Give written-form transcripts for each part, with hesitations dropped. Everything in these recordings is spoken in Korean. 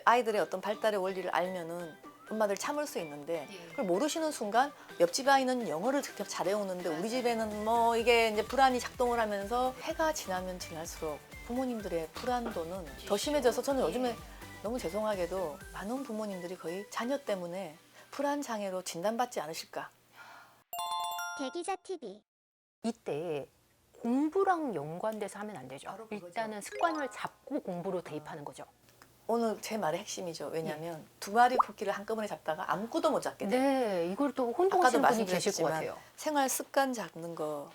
아이들의 어떤 발달의 원리를 알면은 엄마들 참을 수 있는데 예. 그걸 모르시는 순간 옆집 아이는 영어를 직접 잘해오는데 우리 집에는 뭐 이게 이제 불안이 작동을 하면서 해가 지나면 지날수록 부모님들의 불안도는 더 심해져서 저는 요즘에 너무 죄송하게도 많은 부모님들이 거의 자녀 때문에 불안 장애로 진단받지 않으실까. 대기자 TV. 이때 공부랑 연관돼서 하면 안 되죠. 바로 그거죠. 일단은 습관을 잡고 공부로 대입하는 거죠. 오늘 제 말의 핵심이죠. 왜냐하면 두 마리 코끼를 한꺼번에 잡다가 아무것도 못 잡게 돼요. 네, 이걸 또 아까도 혼동하시는 분이 계실 것 말씀드렸지만 같아요. 생활 습관 잡는 거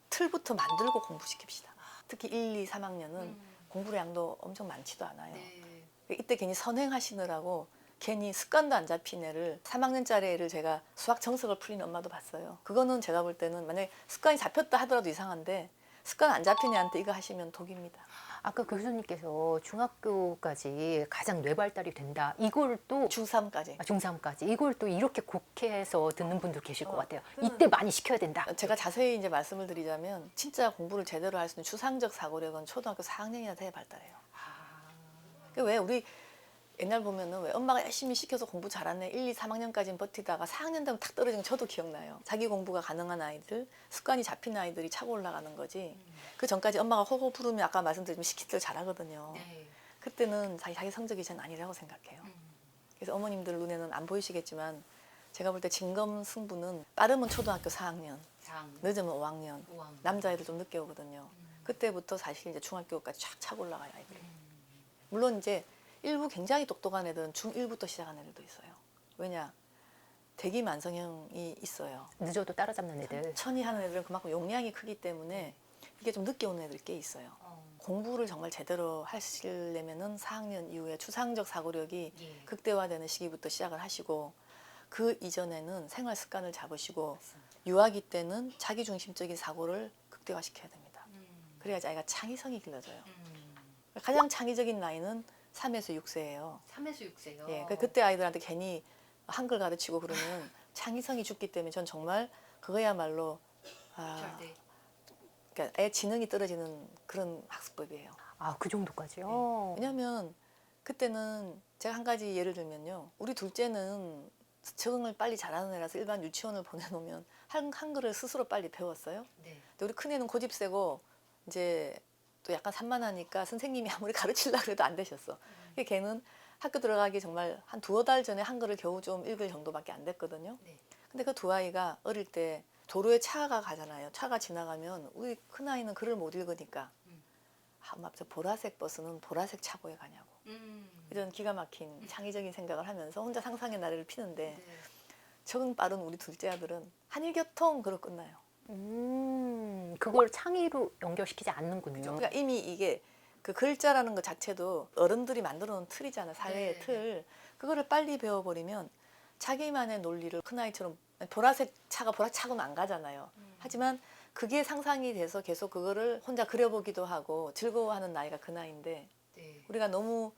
틀부터 만들고 공부시킵시다. 특히 1, 2, 3학년은 공부의 양도 엄청 많지도 않아요. 네. 이때 괜히 선행하시느라고 괜히 습관도 안 잡힌 애를 3학년짜리 애를 제가 수학 정석을 풀린 엄마도 봤어요. 그거는 제가 볼 때는 만약에 습관이 잡혔다 하더라도 이상한데 습관 안 잡힌 애한테 이거 하시면 독입니다. 아까 교수님께서 중학교까지 가장 뇌발달이 된다. 이걸 또 중3까지. 중3까지 이걸 또 이렇게 곡해서 듣는 분들 계실 것 같아요. 그거는- 이때 많이 시켜야 된다. 제가 자세히 이제 말씀을 드리자면 진짜 공부를 제대로 할 수 있는 추상적 사고력은 초등학교 4학년이나 돼야 발달해요. 왜 우리 옛날 보면은 왜 엄마가 열심히 시켜서 공부 잘하네 1, 2, 3학년까지는 버티다가 4학년 되면 탁 떨어지는 거 저도 기억나요. 자기 공부가 가능한 아이들, 습관이 잡힌 아이들이 차고 올라가는 거지. 그 전까지 엄마가 호호 부르면 아까 말씀드린 시킬 때 잘하거든요. 네. 그때는 자기 성적이 전 아니라고 생각해요. 그래서 어머님들 눈에는 안 보이시겠지만 제가 볼 때 진검승부는 빠르면 초등학교 4학년, 늦으면 5학년, 남자애들 좀 늦게 오거든요. 그때부터 사실 이제 중학교까지 쫙 차고 올라가요, 아이들이. 물론 이제 일부 굉장히 똑똑한 애들은 중1부터 시작한 애들도 있어요. 왜냐? 대기 만성형이 있어요. 늦어도 따라잡는 애들. 천히 하는 애들은 그만큼 용량이 크기 때문에 이게 좀 늦게 오는 애들이 꽤 있어요. 공부를 정말 제대로 하시려면은 4학년 이후에 추상적 사고력이 예. 극대화되는 시기부터 시작을 하시고 그 이전에는 생활 습관을 잡으시고 유아기 때는 자기중심적인 사고를 극대화시켜야 됩니다. 그래야지 아이가 창의성이 길러져요. 가장 창의적인 나이는 3에서 6세예요. 3에서 6세요. 예, 그때 아이들한테 괜히 한글 가르치고 그러면 창의성이 죽기 때문에 전 정말 그거야말로 그러니까 애 지능이 떨어지는 그런 학습법이에요. 아, 그 정도까지요? 왜냐하면 그때는 제가 한 가지 예를 들면요. 우리 둘째는 적응을 빨리 잘하는 애라서 일반 유치원을 보내놓으면 한글을 스스로 빨리 배웠어요. 네. 근데 우리 큰애는 고집 세고 이제 또 약간 산만하니까 선생님이 아무리 가르치려고 해도 안 되셨어. 걔는 학교 들어가기 정말 한 두어 달 전에 한글을 겨우 좀 읽을 정도밖에 안 됐거든요. 네. 근데 그 두 아이가 어릴 때 도로에 차가 가잖아요. 차가 지나가면 우리 큰아이는 글을 못 읽으니까 엄마 저 보라색 버스는 보라색 차고에 가냐고. 이런 기가 막힌 창의적인 생각을 하면서 혼자 상상의 나래를 피는데 적응 빠른 우리 둘째 아들은 한일교통 그러고 끝나요. 그걸 창의로 연결시키지 않는군요. 그러니까 이미 이게 그 글자라는 것 자체도 어른들이 만들어 놓은 틀이잖아요. 사회의 틀. 그거를 빨리 배워버리면 자기만의 논리를 큰아이처럼 보라색 차가 보라색 차고는 안 가잖아요. 하지만 그게 상상이 돼서 계속 그거를 혼자 그려보기도 하고 즐거워하는 나이가 그 나이인데 우리가 너무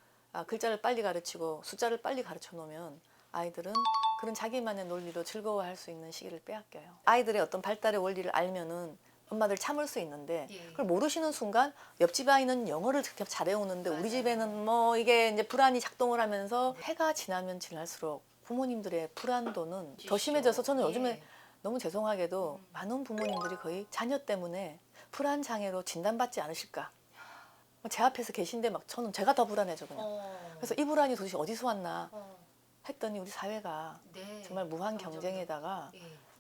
글자를 빨리 가르치고 숫자를 빨리 가르쳐 놓으면 아이들은 그런 자기만의 논리로 즐거워할 수 있는 시기를 빼앗겨요. 아이들의 어떤 발달의 원리를 알면은 엄마들 참을 수 있는데 그걸 모르시는 순간 옆집 아이는 영어를 직접 잘해오는데 우리 집에는 뭐 이게 이제 불안이 작동을 하면서 해가 지나면 지날수록 부모님들의 불안도는 더 심해져서 저는 요즘에 너무 죄송하게도 많은 부모님들이 거의 자녀 때문에 불안 장애로 진단받지 않으실까. 제 앞에서 계신데 막 저는 제가 더 불안해져 그냥. 그래서 이 불안이 도대체 어디서 왔나 했더니 우리 사회가 정말 무한 경쟁에다가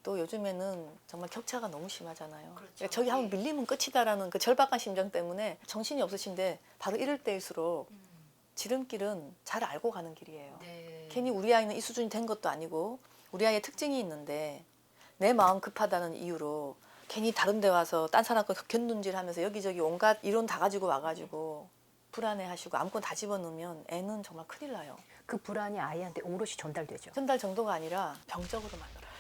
또 요즘에는 정말 격차가 너무 심하잖아요. 그러니까 저기 한번 밀리면 끝이다라는 그 절박한 심정 때문에 정신이 없으신데 바로 이럴 때일수록 지름길은 잘 알고 가는 길이에요. 괜히 우리 아이는 이 수준이 된 것도 아니고 우리 아이의 특징이 있는데 내 마음 급하다는 이유로 괜히 다른 데 와서 딴 사람 거 견눈질하면서 여기저기 온갖 이론 다 가지고 와가지고 불안해하시고 아무거나 다 집어넣으면 애는 정말 큰일 나요. 그 불안이 아이한테 오롯이 전달되죠. 전달 정도가 아니라 병적으로 만들어요.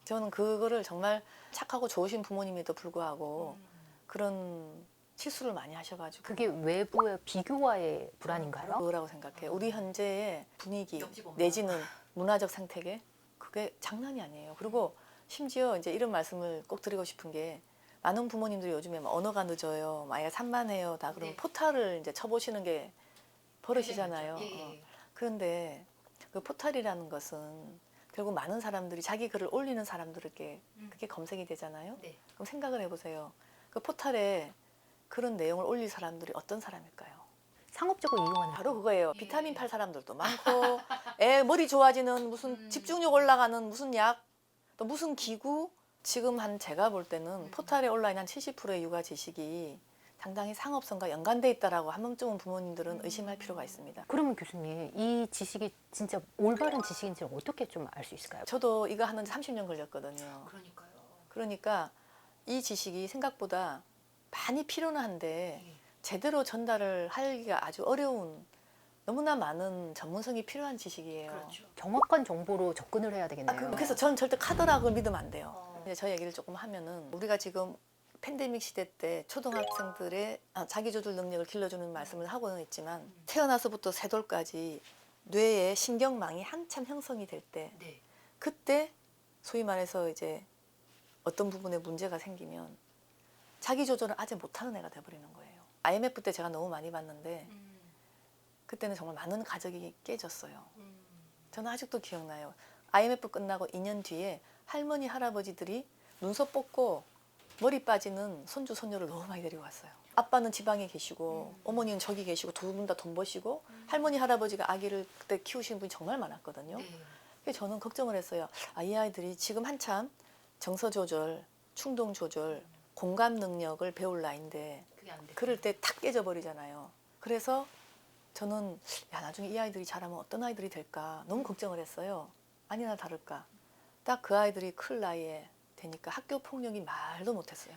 저는 그거를 정말 착하고 좋으신 부모님에도 불구하고 그런 실수를 많이 하셔가지고 그게 외부의 비교와의 불안인가요? 그거라고 생각해요. 우리 현재의 분위기 내지는 문화적 생태계 그게 장난이 아니에요. 그리고 심지어 이제 이런 말씀을 꼭 드리고 싶은 게 많은 부모님들이 요즘에 막 언어가 늦어요, 아이가 산만해요, 다 그러면 포탈을 이제 쳐보시는 게 벌어지잖아요. 예. 그런데 그 포털이라는 것은 결국 많은 사람들이 자기 글을 올리는 사람들에게 그게 검색이 되잖아요. 네. 그럼 생각을 해보세요. 그 포털에 그런 내용을 올릴 사람들이 어떤 사람일까요? 상업적으로 이용하는 바로 그거예요. 예. 비타민 팔 사람들도 많고, 애 머리 좋아지는 무슨 집중력 올라가는 무슨 약, 또 무슨 기구. 지금 한 제가 볼 때는 포털에 온라인 한 70%의 육아 지식이 상당히 상업성과 연관돼 있다라고 한 번쯤은 부모님들은 의심할 필요가 있습니다. 그러면 교수님 이 지식이 진짜 올바른 지식인지 어떻게 좀 알 수 있을까요? 저도 이거 하는데 30년 걸렸거든요. 그러니까요. 그러니까 이 지식이 생각보다 많이 필요는 한데 제대로 전달을 하기가 아주 어려운, 너무나 많은 전문성이 필요한 지식이에요. 정확한 정보로 접근을 해야 되겠네요. 그래서 저는 절대 카더락을 믿으면 안 돼요. 이제 저 얘기를 조금 하면은 우리가 지금 팬데믹 시대 때 초등학생들의 자기조절 능력을 길러주는 말씀을 하고는 있지만 태어나서부터 세 돌까지 뇌의 신경망이 한참 형성이 될 때 네. 그때 소위 말해서 이제 어떤 부분에 문제가 생기면 자기 조절을 아직 못하는 애가 돼버리는 거예요. IMF 때 제가 너무 많이 봤는데 그때는 정말 많은 가족이 깨졌어요. 저는 아직도 기억나요. IMF 끝나고 2년 뒤에 할머니 할아버지들이 눈썹 뽑고 머리 빠지는 손주 손녀를 너무 많이 데리고 왔어요. 아빠는 지방에 계시고 어머니는 저기 계시고 두 분 다 돈 버시고 할머니 할아버지가 아기를 그때 키우시는 분이 정말 많았거든요. 그래서 저는 걱정을 했어요. 이 아이들이 지금 한참 정서 조절, 충동 조절, 공감 능력을 배울 나이인데 그럴 때 탁 깨져버리잖아요. 그래서 저는 나중에 이 아이들이 자라면 어떤 아이들이 될까 너무 걱정을 했어요. 아니나 다를까 딱 그 아이들이 클 나이에 되니까 학교 폭력이 말도 못했어요.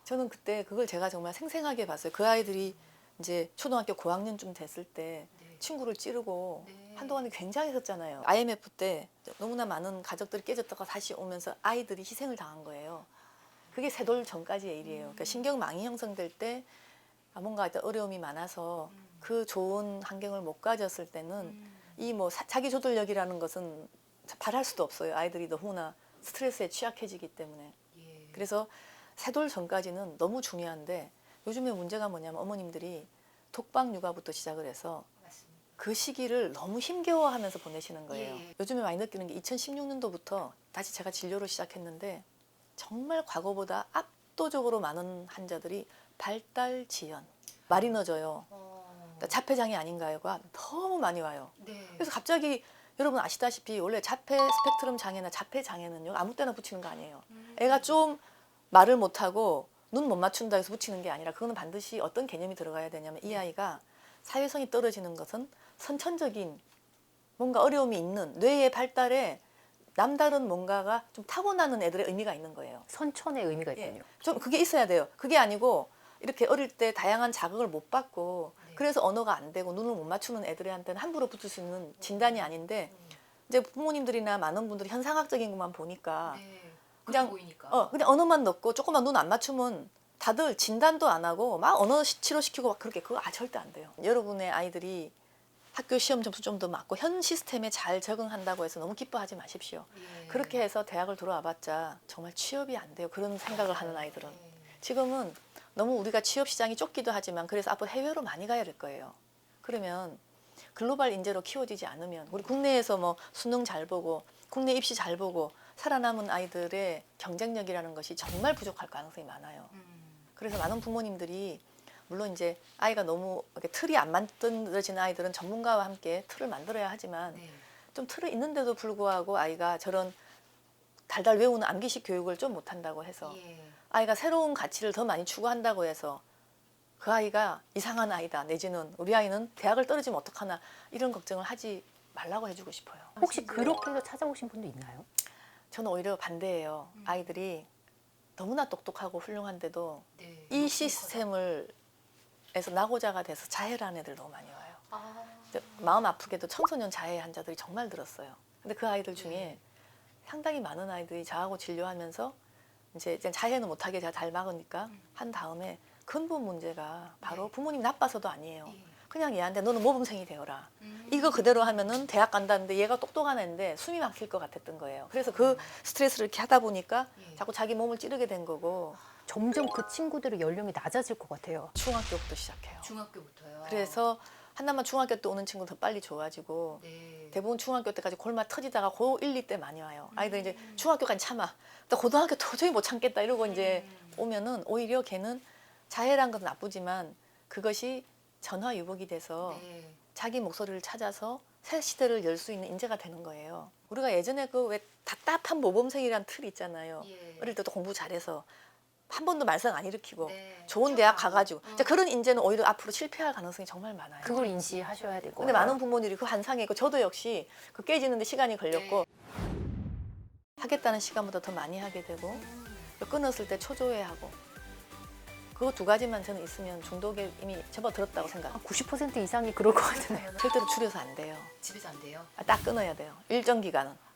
저는 그때 그걸 제가 정말 생생하게 봤어요. 그 아이들이 이제 초등학교 고학년쯤 됐을 때 친구를 찌르고 한동안은 굉장히 했잖아요. IMF 때 너무나 많은 가족들이 깨졌다가 다시 오면서 아이들이 희생을 당한 거예요. 그게 세 돌 전까지의 일이에요. 그러니까 신경망이 형성될 때 뭔가 어려움이 많아서 그 좋은 환경을 못 가졌을 때는 이 뭐 자기 조절력이라는 것은 바랄 수도 없어요. 아이들이 너무나 스트레스에 취약해지기 때문에. 그래서 세 돌 전까지는 너무 중요한데 요즘에 문제가 뭐냐면 어머님들이 독박 육아부터 시작을 해서 그 시기를 너무 힘겨워하면서 보내시는 거예요. 요즘에 많이 느끼는 게 2016년도부터 다시 제가 진료를 시작했는데 정말 과거보다 압도적으로 많은 환자들이 발달 지연, 말이 늦어요. 그러니까 자폐장애 아닌가요가 너무 많이 와요. 그래서 갑자기 여러분 아시다시피 원래 자폐 스펙트럼 장애나 자폐 장애는요 아무 때나 붙이는 거 아니에요. 애가 좀 말을 못하고 눈 못 맞춘다 해서 붙이는 게 아니라 그거는 반드시 어떤 개념이 들어가야 되냐면 이 아이가 사회성이 떨어지는 것은 선천적인 뭔가 어려움이 있는 뇌의 발달에 남다른 뭔가가 좀 타고나는 애들의 의미가 있는 거예요. 선천의 의미가 있군요. 좀 그게 있어야 돼요. 그게 아니고 이렇게 어릴 때 다양한 자극을 못 받고 그래서 언어가 안 되고 눈을 못 맞추는 애들한테는 함부로 붙을 수 있는 진단이 아닌데 이제 부모님들이나 많은 분들이 현상학적인 것만 보니까 그냥 그냥 언어만 넣고 조금만 눈 안 맞추면 다들 진단도 안 하고 막 언어 치료시키고 막 그렇게 그거 절대 안 돼요. 여러분의 아이들이 학교 시험 점수 좀 더 맞고 현 시스템에 잘 적응한다고 해서 너무 기뻐하지 마십시오. 그렇게 해서 대학을 들어와 봤자 정말 취업이 안 돼요. 그런 생각을 하는 아이들은. 지금은 너무 우리가 취업 시장이 좁기도 하지만 그래서 앞으로 해외로 많이 가야 될 거예요. 그러면 글로벌 인재로 키워지지 않으면 우리 국내에서 뭐 수능 잘 보고 국내 입시 잘 보고 살아남은 아이들의 경쟁력이라는 것이 정말 부족할 가능성이 많아요. 그래서 많은 부모님들이 물론 이제 아이가 너무 이렇게 틀이 안 만들어지는 아이들은 전문가와 함께 틀을 만들어야 하지만 좀 틀이 있는데도 불구하고 아이가 저런 달달 외우는 암기식 교육을 좀 못한다고 해서 아이가 새로운 가치를 더 많이 추구한다고 해서 그 아이가 이상한 아이다 내지는 우리 아이는 대학을 떨어지면 어떡하나 이런 걱정을 하지 말라고 해주고 싶어요. 혹시 그렇게 해서 찾아오신 분도 있나요? 저는 오히려 반대예요. 아이들이 너무나 똑똑하고 훌륭한데도 이 시스템을 에서 낙오자가 돼서 자해라는 애들 너무 많이 와요. 마음 아프게도 청소년 자해 환자들이 정말 늘었어요. 근데 그 아이들 중에 상당히 많은 아이들이 저하고 진료하면서 이제 자해는 못하게 제가 잘 막으니까 한 다음에 근본 문제가 바로 부모님 나빠서도 아니에요. 그냥 얘한테 너는 모범생이 되어라. 이거 그대로 하면은 대학 간다는데 얘가 똑똑한 애인데 숨이 막힐 것 같았던 거예요. 그래서 그 스트레스를 이렇게 하다 보니까 자꾸 자기 몸을 찌르게 된 거고 점점 그 친구들의 연령이 낮아질 것 같아요. 중학교부터 시작해요. 중학교부터요. 그래서 한남만 중학교 때 오는 친구는 더 빨리 좋아지고 네. 대부분 중학교 때까지 골마 터지다가 고1, 2때 많이 와요. 아이들 이제 중학교까지 참아. 또 고등학교 도저히 못 참겠다 이러고 이제 오면은 오히려 걔는 자해란 건 나쁘지만 그것이 전화위복이 돼서 네. 자기 목소리를 찾아서 새 시대를 열 수 있는 인재가 되는 거예요. 우리가 예전에 그 왜 답답한 모범생이란 틀이 있잖아요. 예. 어릴 때도 공부 잘해서 한 번도 말썽 안 일으키고 네. 좋은 대학 가가지고 이제 그런 인재는 오히려 앞으로 실패할 가능성이 정말 많아요. 그걸 인지하셔야 되고. 근데 많은 부모들이 그 환상에 있고 저도 역시 그 깨지는데 시간이 걸렸고 하겠다는 시간보다 더 많이 하게 되고 끊었을 때 초조해하고 그거 두 가지만 저는 있으면 중독에 이미 접어들었다고 생각해요. 90% 이상이 그럴 것 같은데요. 절대로 줄여서 안 돼요. 집에서 안 돼요. 딱 끊어야 돼요. 일정 기간은.